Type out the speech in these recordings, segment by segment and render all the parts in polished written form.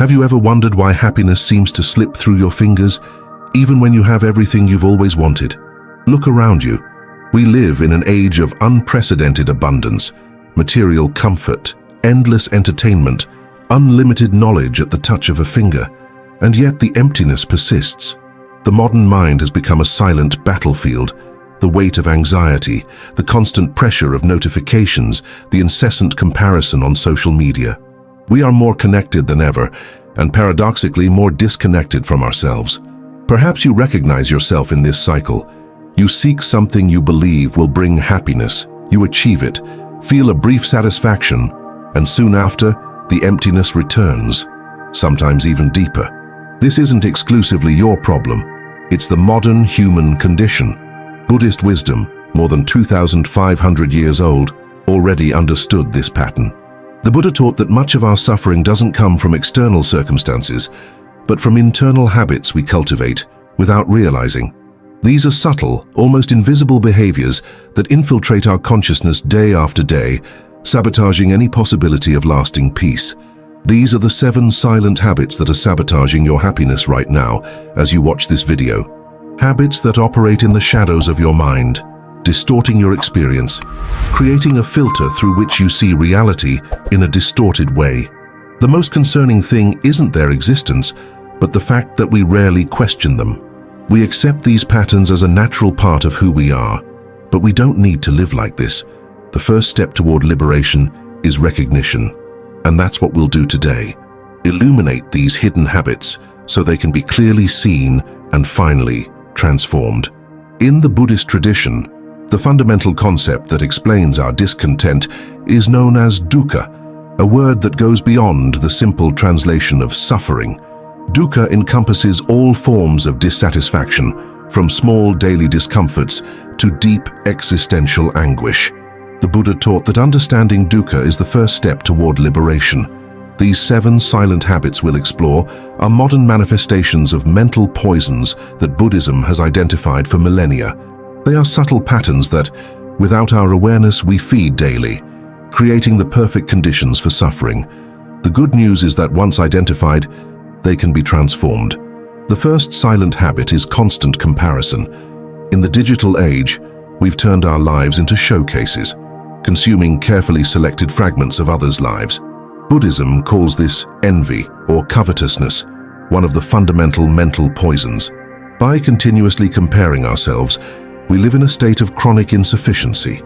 Have you ever wondered why happiness seems to slip through your fingers, even when you have everything you've always wanted? Look around you. We live in an age of unprecedented abundance, material comfort, endless entertainment, unlimited knowledge at the touch of a finger, and yet the emptiness persists. The modern mind has become a silent battlefield. The weight of anxiety, the constant pressure of notifications, the incessant comparison on social media. We are more connected than ever, and paradoxically more disconnected from ourselves. Perhaps you recognize yourself in this cycle. You seek something you believe will bring happiness. You achieve it, feel a brief satisfaction, and soon after, the emptiness returns, sometimes even deeper. This isn't exclusively your problem. It's the modern human condition. Buddhist wisdom, more than 2,500 years old, already understood this pattern. The Buddha taught that much of our suffering doesn't come from external circumstances, but from internal habits we cultivate without realizing. These are subtle, almost invisible behaviors that infiltrate our consciousness day after day, sabotaging any possibility of lasting peace. These are the 7 silent habits that are sabotaging your happiness right now as you watch this video. Habits that operate in the shadows of your mind, distorting your experience, creating a filter through which you see reality in a distorted way. The most concerning thing isn't their existence, but the fact that we rarely question them. We accept these patterns as a natural part of who we are, but we don't need to live like this. The first step toward liberation is recognition, and that's what we'll do today. Illuminate these hidden habits so they can be clearly seen and finally transformed. In the Buddhist tradition, the fundamental concept that explains our discontent is known as dukkha, a word that goes beyond the simple translation of suffering. Dukkha encompasses all forms of dissatisfaction, from small daily discomforts to deep existential anguish. The Buddha taught that understanding dukkha is the first step toward liberation. These 7 silent habits we'll explore are modern manifestations of mental poisons that Buddhism has identified for millennia. They are subtle patterns that, without our awareness, we feed daily, creating the perfect conditions for suffering. The good news is that once identified, they can be transformed. The first silent habit is constant comparison. In the digital age, we've turned our lives into showcases, consuming carefully selected fragments of others' lives. Buddhism calls this envy or covetousness, one of the fundamental mental poisons. By continuously comparing ourselves, we live in a state of chronic insufficiency,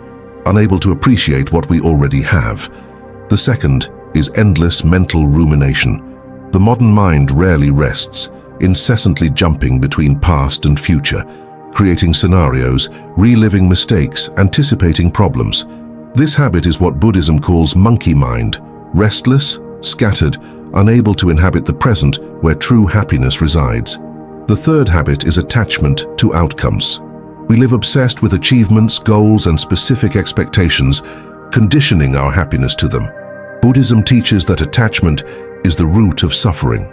unable to appreciate what we already have. The second is endless mental rumination. The modern mind rarely rests, incessantly jumping between past and future, creating scenarios, reliving mistakes, anticipating problems. This habit is what Buddhism calls monkey mind, restless, scattered, unable to inhabit the present where true happiness resides. The third habit is attachment to outcomes. We live obsessed with achievements, goals, and specific expectations, conditioning our happiness to them. Buddhism teaches that attachment is the root of suffering.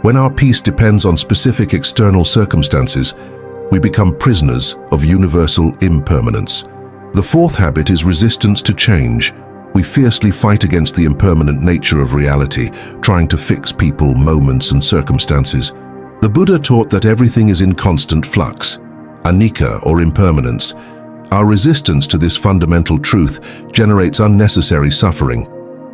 When our peace depends on specific external circumstances, we become prisoners of universal impermanence. The fourth habit is resistance to change. We fiercely fight against the impermanent nature of reality, trying to fix people, moments, and circumstances. The Buddha taught that everything is in constant flux, anicca or impermanence. Our resistance to this fundamental truth generates unnecessary suffering.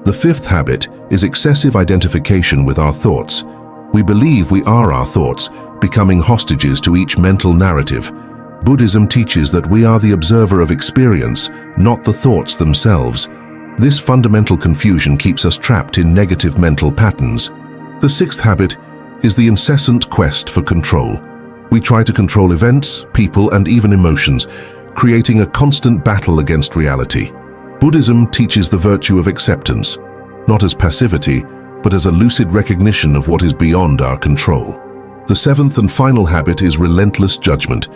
The fifth habit is excessive identification with our thoughts. We believe we are our thoughts, becoming hostages to each mental narrative. Buddhism teaches that we are the observer of experience, not the thoughts themselves. This fundamental confusion keeps us trapped in negative mental patterns. The sixth habit is the incessant quest for control. We try to control events, people, and even emotions, creating a constant battle against reality. Buddhism teaches the virtue of acceptance, not as passivity, but as a lucid recognition of what is beyond our control. The seventh and final habit is relentless judgment.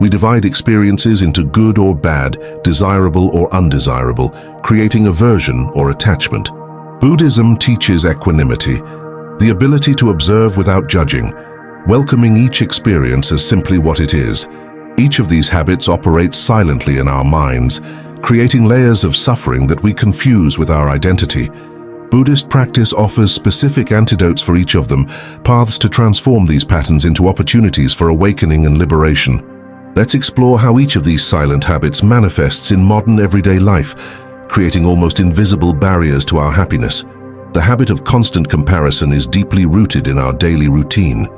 We divide experiences into good or bad, desirable or undesirable, creating aversion or attachment. Buddhism teaches equanimity, the ability to observe without judging, welcoming each experience as simply what it is. Each of these habits operates silently in our minds, creating layers of suffering that we confuse with our identity. Buddhist practice offers specific antidotes for each of them, paths to transform these patterns into opportunities for awakening and liberation. Let's explore how each of these silent habits manifests in modern everyday life, creating almost invisible barriers to our happiness. The habit of constant comparison is deeply rooted in our daily routine.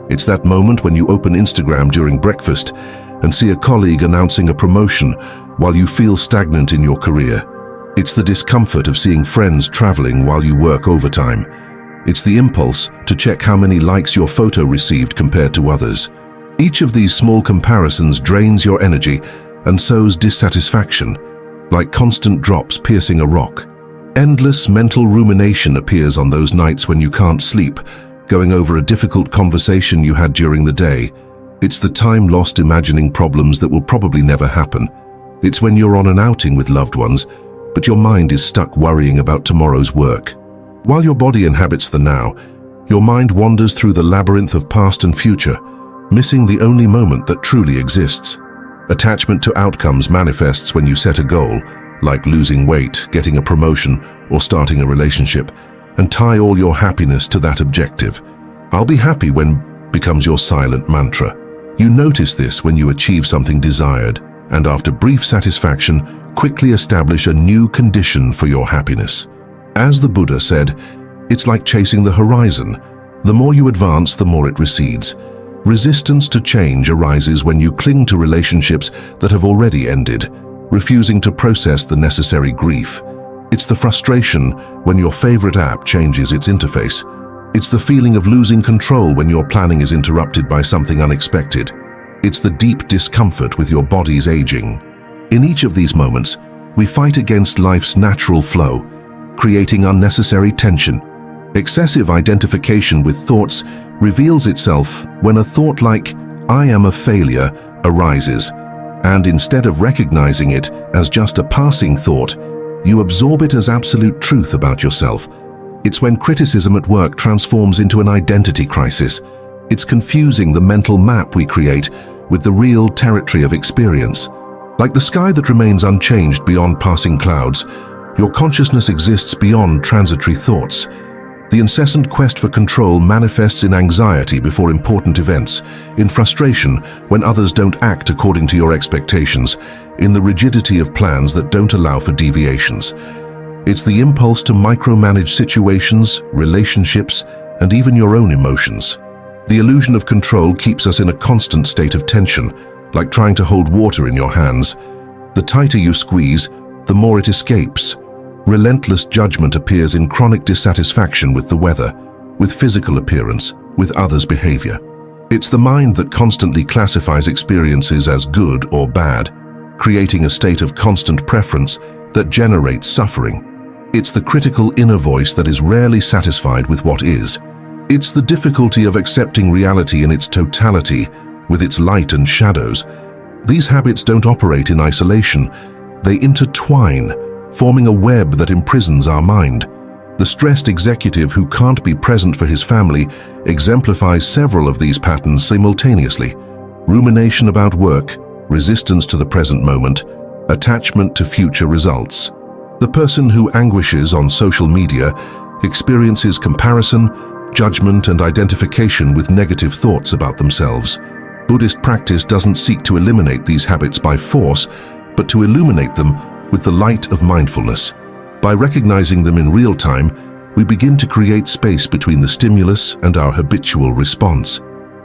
It's that moment when you open Instagram during breakfast and see a colleague announcing a promotion while you feel stagnant in your career. It's the discomfort of seeing friends traveling while you work overtime. It's the impulse to check how many likes your photo received compared to others. Each of these small comparisons drains your energy and sows dissatisfaction, like constant drops piercing a rock. Endless mental rumination appears on those nights when you can't sleep, going over a difficult conversation you had during the day. It's the time lost imagining problems that will probably never happen. It's when you're on an outing with loved ones, but your mind is stuck worrying about tomorrow's work. While your body inhabits the now, your mind wanders through the labyrinth of past and future, missing the only moment that truly exists. Attachment to outcomes manifests when you set a goal, like losing weight, getting a promotion, or starting a relationship, and tie all your happiness to that objective. "I'll be happy when" becomes your silent mantra. You notice this when you achieve something desired, and after brief satisfaction, quickly establish a new condition for your happiness. As the Buddha said, it's like chasing the horizon. The more you advance, the more it recedes. Resistance to change arises when you cling to relationships that have already ended, refusing to process the necessary grief. It's the frustration when your favorite app changes its interface. It's the feeling of losing control when your planning is interrupted by something unexpected. It's the deep discomfort with your body's aging. In each of these moments, we fight against life's natural flow, creating unnecessary tension. Excessive identification with thoughts reveals itself when a thought like, "I am a failure," arises, and instead of recognizing it as just a passing thought, you absorb it as absolute truth about yourself. It's when criticism at work transforms into an identity crisis. It's confusing the mental map we create with the real territory of experience. Like the sky that remains unchanged beyond passing clouds, your consciousness exists beyond transitory thoughts. The incessant quest for control manifests in anxiety before important events, in frustration when others don't act according to your expectations, in the rigidity of plans that don't allow for deviations. It's the impulse to micromanage situations, relationships, and even your own emotions. The illusion of control keeps us in a constant state of tension, like trying to hold water in your hands. The tighter you squeeze, the more it escapes. Relentless judgment appears in chronic dissatisfaction with the weather, with physical appearance, with others' behavior. It's the mind that constantly classifies experiences as good or bad, creating a state of constant preference that generates suffering. It's the critical inner voice that is rarely satisfied with what is. It's the difficulty of accepting reality in its totality, with its light and shadows. These habits don't operate in isolation. They intertwine, forming a web that imprisons our mind. The stressed executive who can't be present for his family exemplifies several of these patterns simultaneously. Rumination about work, resistance to the present moment, attachment to future results. The person who anguishes on social media experiences comparison, judgment, and identification with negative thoughts about themselves. Buddhist practice doesn't seek to eliminate these habits by force, but to illuminate them with the light of mindfulness. By recognizing them in real time, we begin to create space between the stimulus and our habitual response.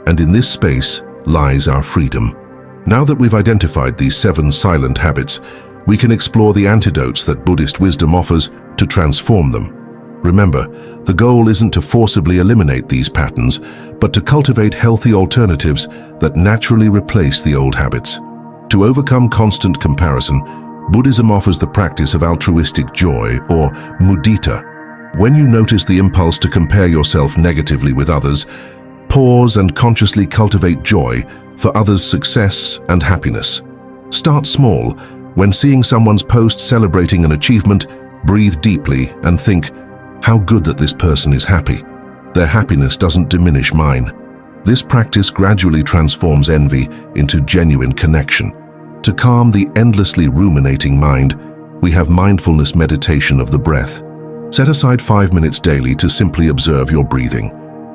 And in this space lies our freedom. Now that we've identified these 7 silent habits, we can explore the antidotes that Buddhist wisdom offers to transform them. Remember, the goal isn't to forcibly eliminate these patterns, but to cultivate healthy alternatives that naturally replace the old habits. To overcome constant comparison, Buddhism offers the practice of altruistic joy, or mudita. When you notice the impulse to compare yourself negatively with others, pause and consciously cultivate joy for others' success and happiness. Start small. When seeing someone's post celebrating an achievement, breathe deeply and think, how good that this person is happy. Their happiness doesn't diminish mine. This practice gradually transforms envy into genuine connection. To calm the endlessly ruminating mind, we have mindfulness meditation of the breath. Set aside 5 minutes daily to simply observe your breathing.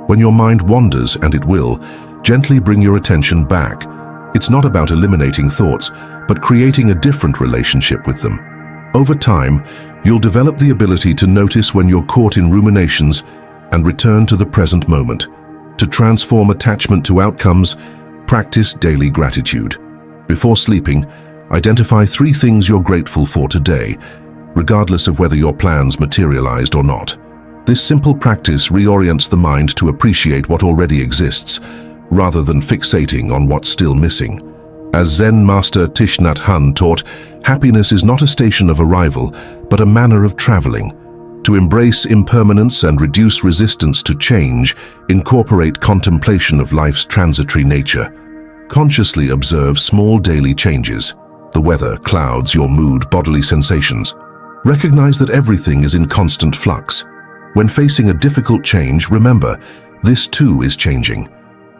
When your mind wanders, and it will, gently bring your attention back. It's not about eliminating thoughts, but creating a different relationship with them. Over time, you'll develop the ability to notice when you're caught in ruminations and return to the present moment. To transform attachment to outcomes, practice daily gratitude. Before sleeping, identify 3 things you're grateful for today, regardless of whether your plans materialized or not. This simple practice reorients the mind to appreciate what already exists, rather than fixating on what's still missing. As Zen master Thich Nhat Hanh taught, happiness is not a station of arrival, but a manner of traveling. To embrace impermanence and reduce resistance to change, incorporate contemplation of life's transitory nature. Consciously observe small daily changes: the weather, clouds, your mood, bodily sensations. Recognize that everything is in constant flux. When facing a difficult change, remember, this too is changing.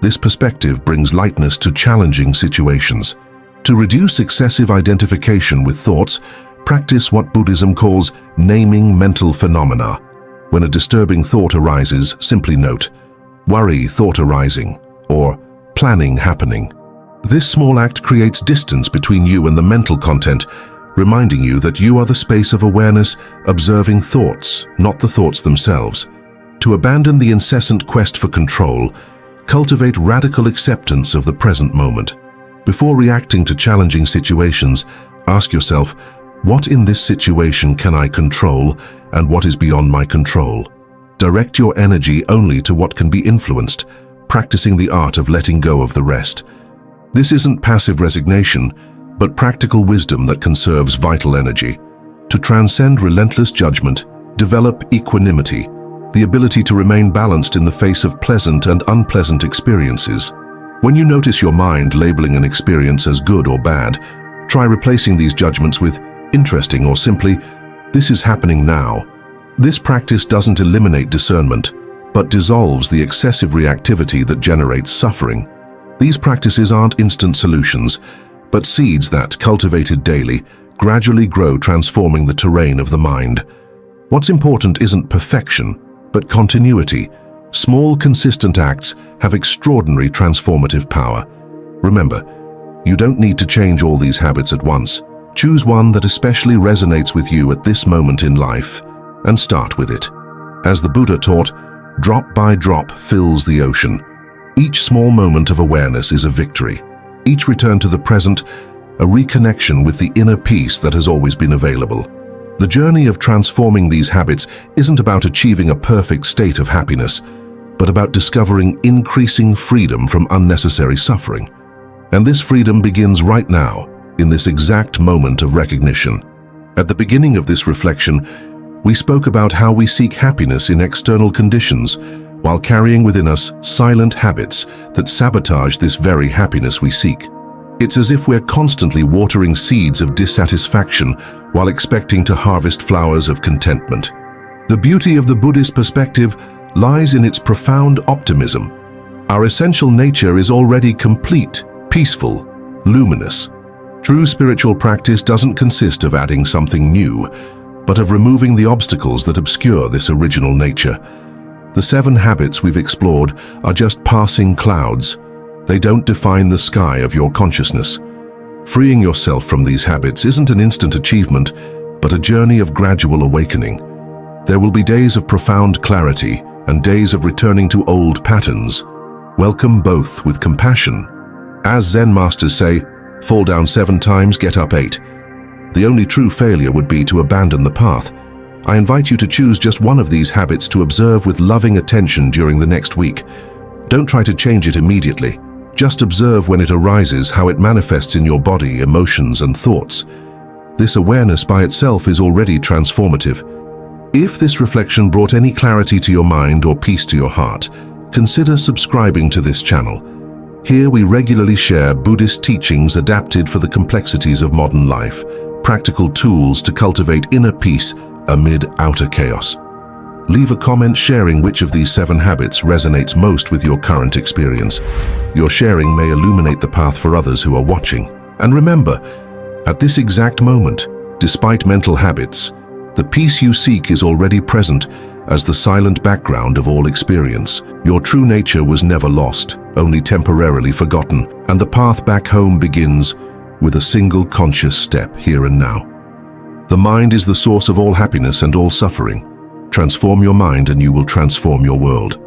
This perspective brings lightness to challenging situations. To reduce excessive identification with thoughts, practice what Buddhism calls naming mental phenomena. When a disturbing thought arises, simply note, "Worry thought arising," or "planning happening." This small act creates distance between you and the mental content, reminding you that you are the space of awareness observing thoughts, not the thoughts themselves. To abandon the incessant quest for control, cultivate radical acceptance of the present moment. Before reacting to challenging situations, ask yourself, what in this situation can I control and what is beyond my control? Direct your energy only to what can be influenced, practicing the art of letting go of the rest. This isn't passive resignation, but practical wisdom that conserves vital energy. To transcend relentless judgment, develop equanimity, the ability to remain balanced in the face of pleasant and unpleasant experiences. When you notice your mind labeling an experience as good or bad, try replacing these judgments with interesting or simply, "This is happening now." This practice doesn't eliminate discernment, but dissolves the excessive reactivity that generates suffering. These practices aren't instant solutions, but seeds that, cultivated daily, gradually grow, transforming the terrain of the mind. What's important isn't perfection, but continuity. Small, consistent acts have extraordinary transformative power. Remember, you don't need to change all these habits at once. Choose one that especially resonates with you at this moment in life, and start with it. As the Buddha taught, drop by drop fills the ocean. Each small moment of awareness is a victory. Each return to the present, a reconnection with the inner peace that has always been available. The journey of transforming these habits isn't about achieving a perfect state of happiness, but about discovering increasing freedom from unnecessary suffering. And this freedom begins right now, in this exact moment of recognition. At the beginning of this reflection, we spoke about how we seek happiness in external conditions, while carrying within us silent habits that sabotage this very happiness we seek. It's as if we're constantly watering seeds of dissatisfaction while expecting to harvest flowers of contentment. The beauty of the Buddhist perspective lies in its profound optimism. Our essential nature is already complete, peaceful, luminous. True spiritual practice doesn't consist of adding something new, but of removing the obstacles that obscure this original nature. The 7 habits we've explored are just passing clouds. They don't define the sky of your consciousness. Freeing yourself from these habits isn't an instant achievement, but a journey of gradual awakening. There will be days of profound clarity and days of returning to old patterns. Welcome both with compassion. As Zen masters say, fall down 7 times, get up 8. The only true failure would be to abandon the path. I invite you to choose just one of these habits to observe with loving attention during the next week. Don't try to change it immediately. Just observe when it arises, how it manifests in your body, emotions, and thoughts. This awareness by itself is already transformative. If this reflection brought any clarity to your mind or peace to your heart, consider subscribing to this channel. Here we regularly share Buddhist teachings adapted for the complexities of modern life, practical tools to cultivate inner peace amid outer chaos. Leave a comment sharing which of these 7 habits resonates most with your current experience. Your sharing may illuminate the path for others who are watching. And remember, at this exact moment, despite mental habits, The peace you seek is already present as the silent background of all experience. Your true nature was never lost, only temporarily forgotten, and the path back home begins with a single conscious step here and now. The mind is the source of all happiness and all suffering. Transform your mind and you will transform your world.